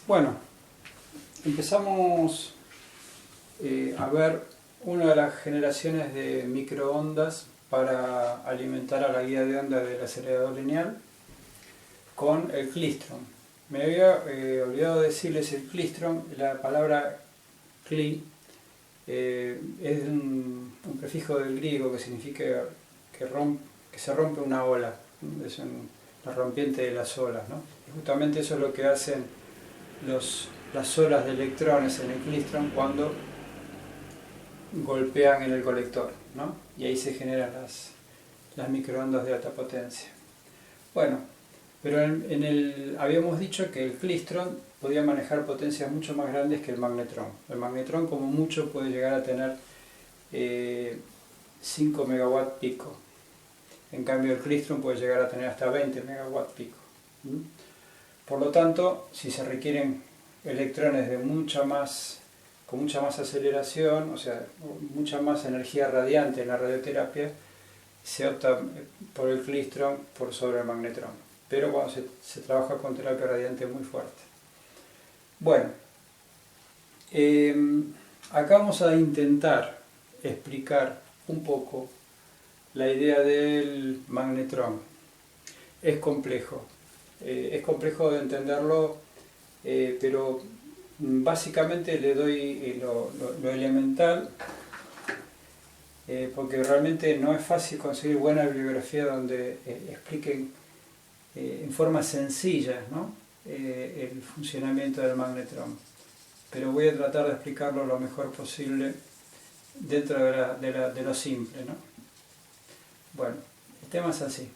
Bueno, empezamos a ver una de las generaciones de microondas para alimentar a la guía de onda del acelerador lineal con el klystron. Me había olvidado decirles el klystron, la palabra kli es un prefijo del griego que significa que se rompe una ola, ¿no? Es la rompiente de las olas, ¿no? Y justamente eso es lo que hacen las olas de electrones en el klystron cuando golpean en el colector, ¿no? Y ahí se generan las microondas de alta potencia. Bueno, pero habíamos dicho que el klystron podía manejar potencias mucho más grandes que el magnetrón. El magnetrón como mucho puede llegar a tener 5 megawatt pico. En cambio el klystron puede llegar a tener hasta 20 megawatt pico. Por lo tanto, si se requieren electrones con mucha más aceleración, o sea, mucha más energía radiante en la radioterapia, se opta por el klystron por sobre el magnetrón. Pero cuando se trabaja con terapia radiante muy fuerte. Bueno, acá vamos a intentar explicar un poco la idea del magnetrón. Es complejo de entenderlo, pero básicamente le doy lo elemental, porque realmente no es fácil conseguir buena bibliografía donde expliquen en forma sencilla, ¿no? El funcionamiento del magnetrón. Pero voy a tratar de explicarlo lo mejor posible dentro de lo simple, ¿no? Bueno, el tema es así.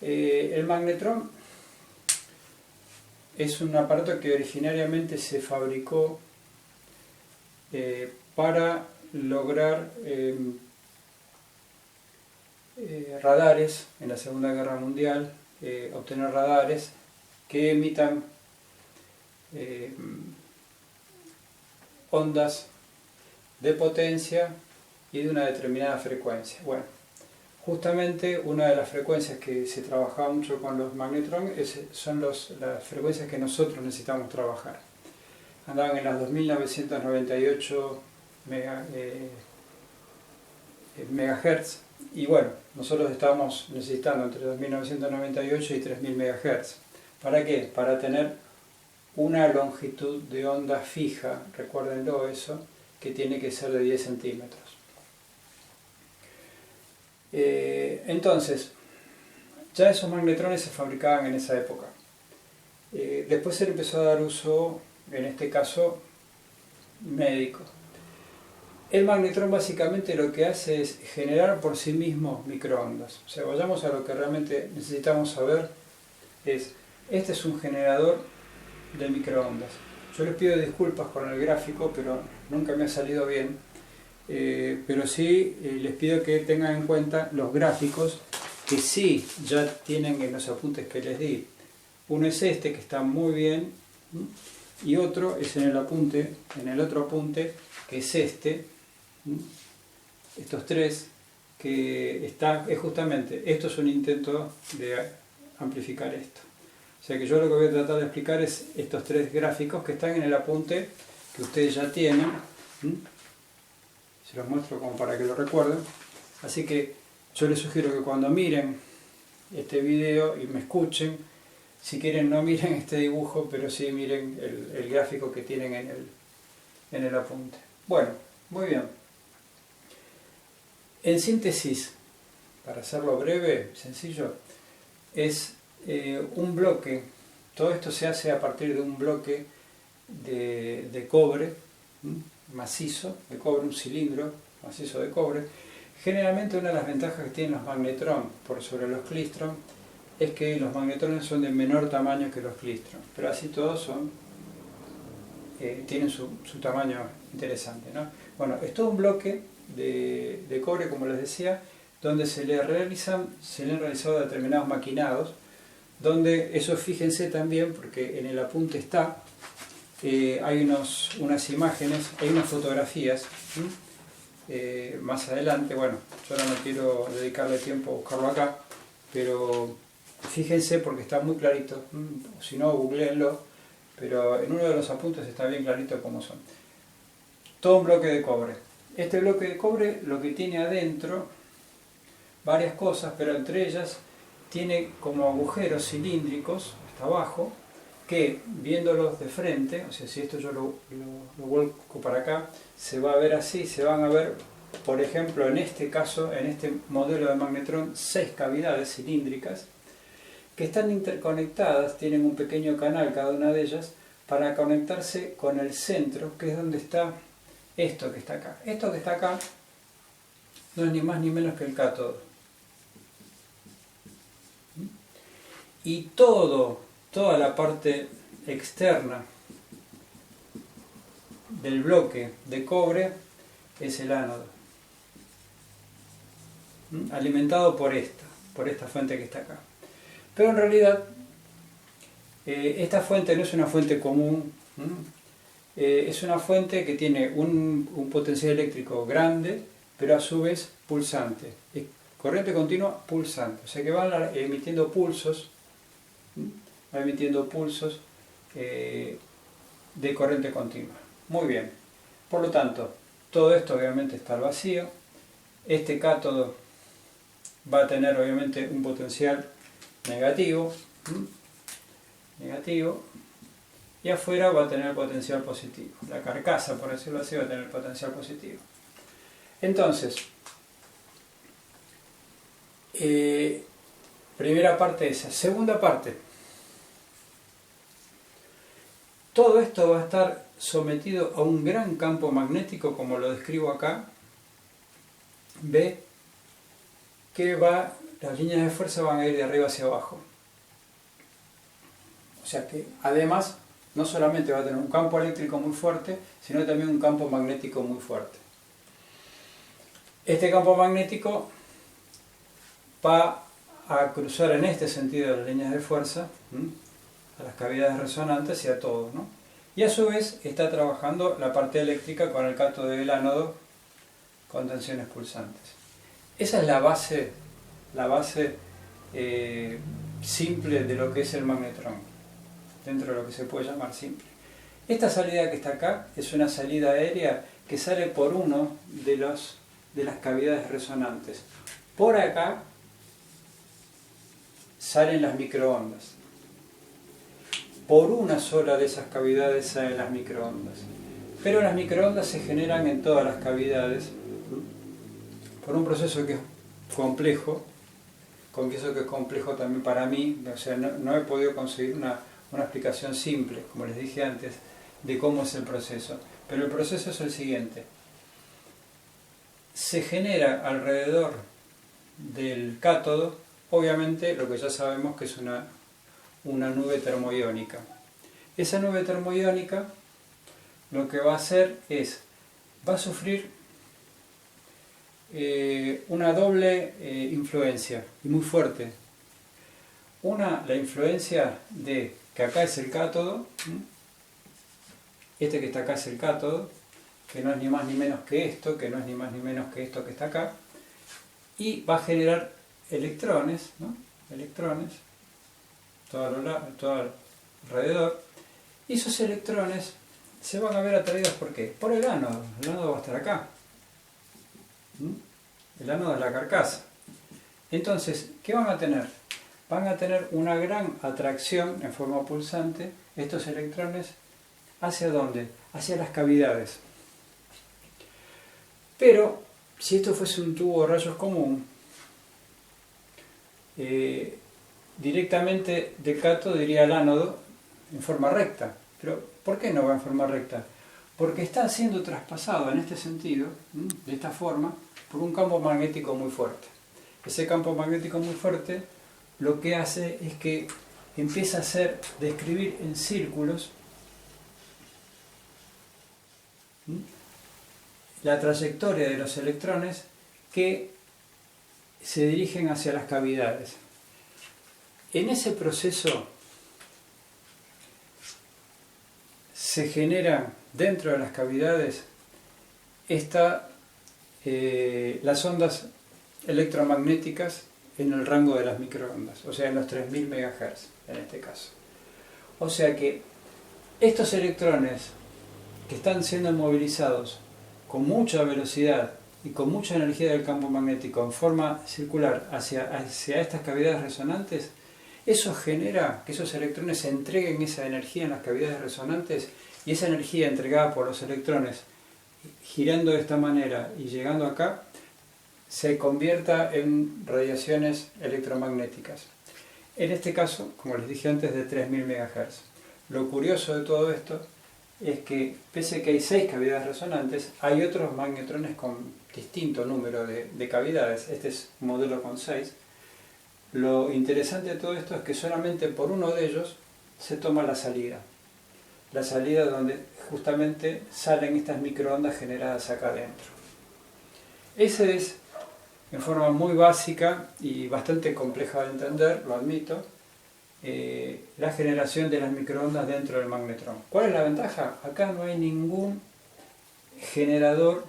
El magnetrón es un aparato que originariamente se fabricó para lograr radares en la Segunda Guerra Mundial, obtener radares que emitan ondas de potencia y de una determinada frecuencia. Bueno, justamente una de las frecuencias que se trabajaba mucho con los magnetrones son las frecuencias que nosotros necesitamos trabajar. Andaban en las 2998 megahertz y bueno, nosotros estábamos necesitando entre 2998 y 3000 megahertz. ¿Para qué? Para tener una longitud de onda fija, recuérdenlo eso, que tiene que ser de 10 centímetros. Entonces, ya esos magnetrones se fabricaban en esa época. Después se le empezó a dar uso, en este caso, médico. El magnetrón básicamente lo que hace es generar por sí mismo microondas. O sea, vayamos a lo que realmente necesitamos saber. Este es un generador de microondas. Yo les pido disculpas con el gráfico, pero nunca me ha salido bien. Pero sí les pido que tengan en cuenta los gráficos que sí ya tienen en los apuntes que les di. Uno es este, que está muy bien, y otro es en el otro apunte, que es este. Estos tres, que es justamente, esto es un intento de amplificar esto. O sea que yo lo que voy a tratar de explicar es estos tres gráficos que están en el apunte que ustedes ya tienen. Se los muestro como para que lo recuerden. Así que yo les sugiero que cuando miren este video y me escuchen, si quieren no miren este dibujo, pero sí miren el gráfico que tienen en el apunte. Bueno, muy bien. En síntesis, para hacerlo breve, sencillo, es un bloque. Todo esto se hace a partir de un bloque de cobre, macizo de cobre, un cilindro macizo de cobre. Generalmente una de las ventajas que tienen los magnetrón por sobre los klystron es que los magnetrones son de menor tamaño que los klystron, pero así todos tienen su tamaño interesante, ¿no? Bueno, es todo un bloque de cobre, como les decía, donde se le han realizado determinados maquinados, donde eso fíjense también, porque en el apunte está, hay unas imágenes, hay unas fotografías, más adelante. Bueno, yo ahora no quiero dedicarle tiempo a buscarlo acá, pero fíjense porque está muy clarito, si no, googleenlo, pero en uno de los apuntes está bien clarito cómo son. Todo un bloque de cobre. Este bloque de cobre lo que tiene adentro, varias cosas, pero entre ellas tiene como agujeros cilíndricos hasta abajo, que viéndolos de frente, o sea, si esto yo lo vuelco para acá, se va a ver así, se van a ver, por ejemplo, en este caso, en este modelo de magnetrón, 6 cavidades cilíndricas que están interconectadas, tienen un pequeño canal cada una de ellas, para conectarse con el centro, que es donde está esto que está acá. Esto que está acá no es ni más ni menos que el cátodo. Y toda la parte externa del bloque de cobre es el ánodo, alimentado por esta fuente que está acá. Pero en realidad esta fuente no es una fuente común, es una fuente que tiene un potencial eléctrico grande, pero a su vez pulsante, es corriente continua pulsante, o sea que va emitiendo pulsos, de corriente continua. Muy bien, por lo tanto, todo esto obviamente está al vacío. Este cátodo va a tener obviamente un potencial negativo, y afuera va a tener potencial positivo. La carcasa, por decirlo así, va a tener potencial positivo. Entonces, primera parte esa. Segunda parte. Todo esto va a estar sometido a un gran campo magnético, como lo describo acá. Ve que las líneas de fuerza van a ir de arriba hacia abajo. O sea que además no solamente va a tener un campo eléctrico muy fuerte, sino también un campo magnético muy fuerte. Este campo magnético va a cruzar en este sentido las líneas de fuerza, a las cavidades resonantes y a todo, ¿no? Y a su vez está trabajando la parte eléctrica con el cátodo y el ánodo con tensiones pulsantes. Esa es la base simple de lo que es el magnetrón, dentro de lo que se puede llamar simple. Esta salida que está acá es una salida aérea que sale por uno de las cavidades resonantes. Por acá salen las microondas. Por una sola de esas cavidades salen las microondas. Pero las microondas se generan en todas las cavidades por un proceso que es complejo, confieso que es complejo también para mí, o sea, no he podido conseguir una explicación simple, como les dije antes, de cómo es el proceso. Pero el proceso es el siguiente. Se genera alrededor del cátodo, obviamente, lo que ya sabemos que es una nube termoiónica. Esa nube termoiónica lo que va a hacer va a sufrir una doble influencia, y muy fuerte. La influencia de que acá es el cátodo, este que está acá es el cátodo, que no es ni más ni menos que esto, que no es ni más ni menos que esto que está acá, y va a generar electrones, ¿no? Electrones, todo alrededor, y esos electrones se van a ver atraídos ¿por qué? Por el ánodo. El ánodo va a estar acá. El ánodo es la carcasa. Entonces, ¿qué van a tener? Van a tener una gran atracción en forma pulsante estos electrones. ¿Hacia dónde? Hacia las cavidades. Pero, si esto fuese un tubo de rayos común, directamente de cátodo iría al ánodo en forma recta. Pero, ¿por qué no va en forma recta? Porque está siendo traspasado en este sentido, de esta forma, por un campo magnético muy fuerte. Ese campo magnético muy fuerte lo que hace es que empieza a describir en círculos la trayectoria de los electrones que se dirigen hacia las cavidades. En ese proceso se genera dentro de las cavidades las ondas electromagnéticas en el rango de las microondas, o sea, en los 3000 MHz en este caso. O sea que Estos electrones que están siendo movilizados con mucha velocidad y con mucha energía del campo magnético en forma circular hacia estas cavidades resonantes, eso genera que esos electrones entreguen esa energía en las cavidades resonantes, y esa energía entregada por los electrones girando de esta manera y llegando acá se convierta en radiaciones electromagnéticas. En este caso, como les dije antes, de 3000 MHz. Lo curioso de todo esto es que, pese a que hay 6 cavidades resonantes, hay otros magnetrones con distinto número de cavidades. Este es un modelo con 6. Lo interesante de todo esto es que solamente por uno de ellos se toma la salida donde justamente salen estas microondas generadas acá adentro. Ese es, en forma muy básica y bastante compleja de entender, lo admito, la generación de las microondas dentro del magnetrón. ¿Cuál es la ventaja? Acá no hay ningún generador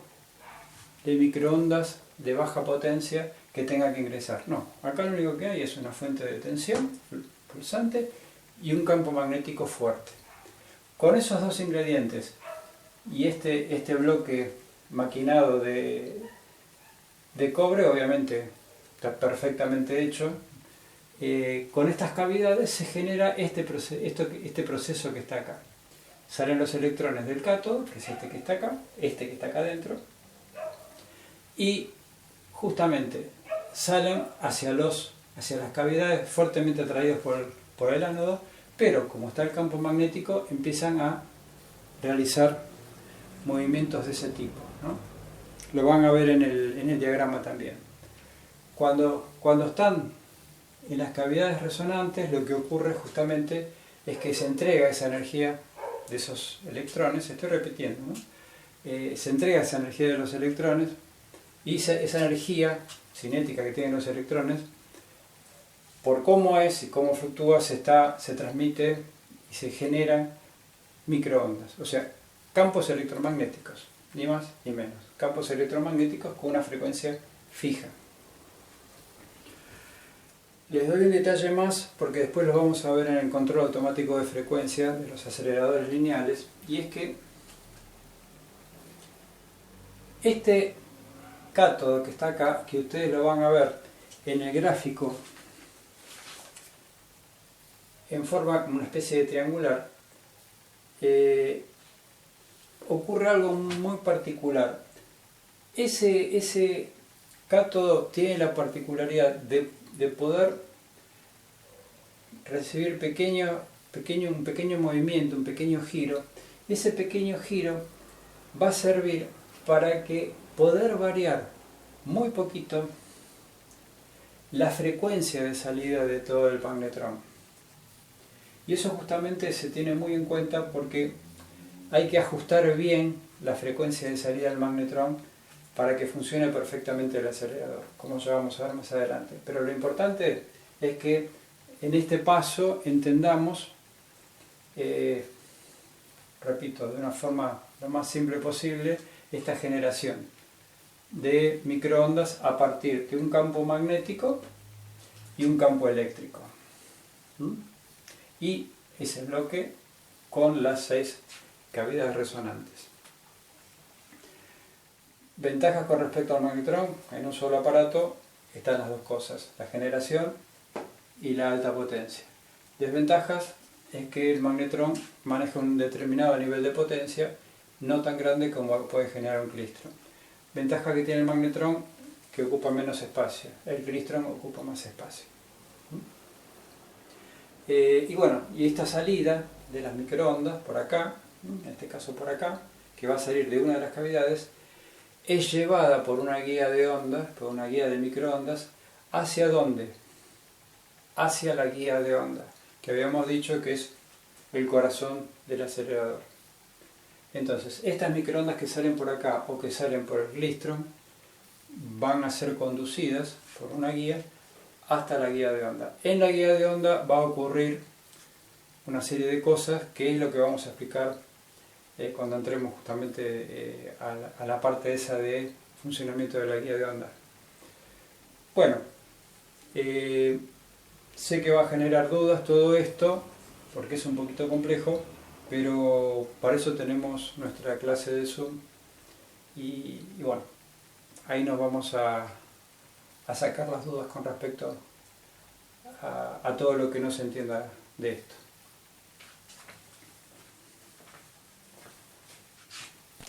de microondas de baja potencia que tenga que ingresar. No, acá lo único que hay es una fuente de tensión pulsante y un campo magnético fuerte. Con esos dos ingredientes y este bloque maquinado de cobre, obviamente está perfectamente hecho, con estas cavidades se genera este proceso que está acá. Salen los electrones del cátodo, que es este que está acá adentro, y justamente salen hacia las cavidades fuertemente atraídos por el ánodo, pero como está el campo magnético empiezan a realizar movimientos de ese tipo, ¿no? Lo van a ver en el diagrama también. Cuando están en las cavidades resonantes, lo que ocurre justamente es que se entrega esa energía de esos electrones, estoy repitiendo, ¿no? Se entrega esa energía de los electrones, y esa energía cinética que tienen los electrones, por cómo es y cómo fluctúa, se transmite y se generan microondas, o sea, campos electromagnéticos, ni más ni menos, campos electromagnéticos con una frecuencia fija. Les doy un detalle más porque después lo vamos a ver en el control automático de frecuencia de los aceleradores lineales, y es que este cátodo que está acá, que ustedes lo van a ver en el gráfico en forma como una especie de triangular, ocurre algo muy particular. Ese cátodo tiene la particularidad de poder recibir un pequeño movimiento, un pequeño giro. Ese pequeño giro va a servir para poder variar muy poquito la frecuencia de salida de todo el magnetrón. Y eso justamente se tiene muy en cuenta porque hay que ajustar bien la frecuencia de salida del magnetrón para que funcione perfectamente el acelerador, como ya vamos a ver más adelante. Pero lo importante es que en este paso entendamos, repito, de una forma lo más simple posible, esta generación de microondas a partir de un campo magnético y un campo eléctrico. Y ese bloque con las 6 cavidades resonantes. Ventajas con respecto al magnetrón: en un solo aparato están las dos cosas, la generación y la alta potencia. Desventajas es que el magnetrón maneja un determinado nivel de potencia, no tan grande como puede generar un clistrón. Ventaja que tiene el magnetrón, que ocupa menos espacio, el clistrón ocupa más espacio. Y bueno, y esta salida de las microondas por acá, en este caso por acá, que va a salir de una de las cavidades, es llevada por una guía de ondas, por una guía de microondas, ¿hacia dónde? Hacia la guía de ondas, que habíamos dicho que es el corazón del acelerador. Entonces, estas microondas que salen por acá o que salen por el clistrón van a ser conducidas por una guía hasta la guía de onda. En la guía de onda va a ocurrir una serie de cosas, que es lo que vamos a explicar cuando entremos justamente a la parte esa de funcionamiento de la guía de onda. Bueno, sé que va a generar dudas todo esto, porque es un poquito complejo, pero para eso tenemos nuestra clase de Zoom y bueno, ahí nos vamos a sacar las dudas con respecto a todo lo que no se entienda de esto.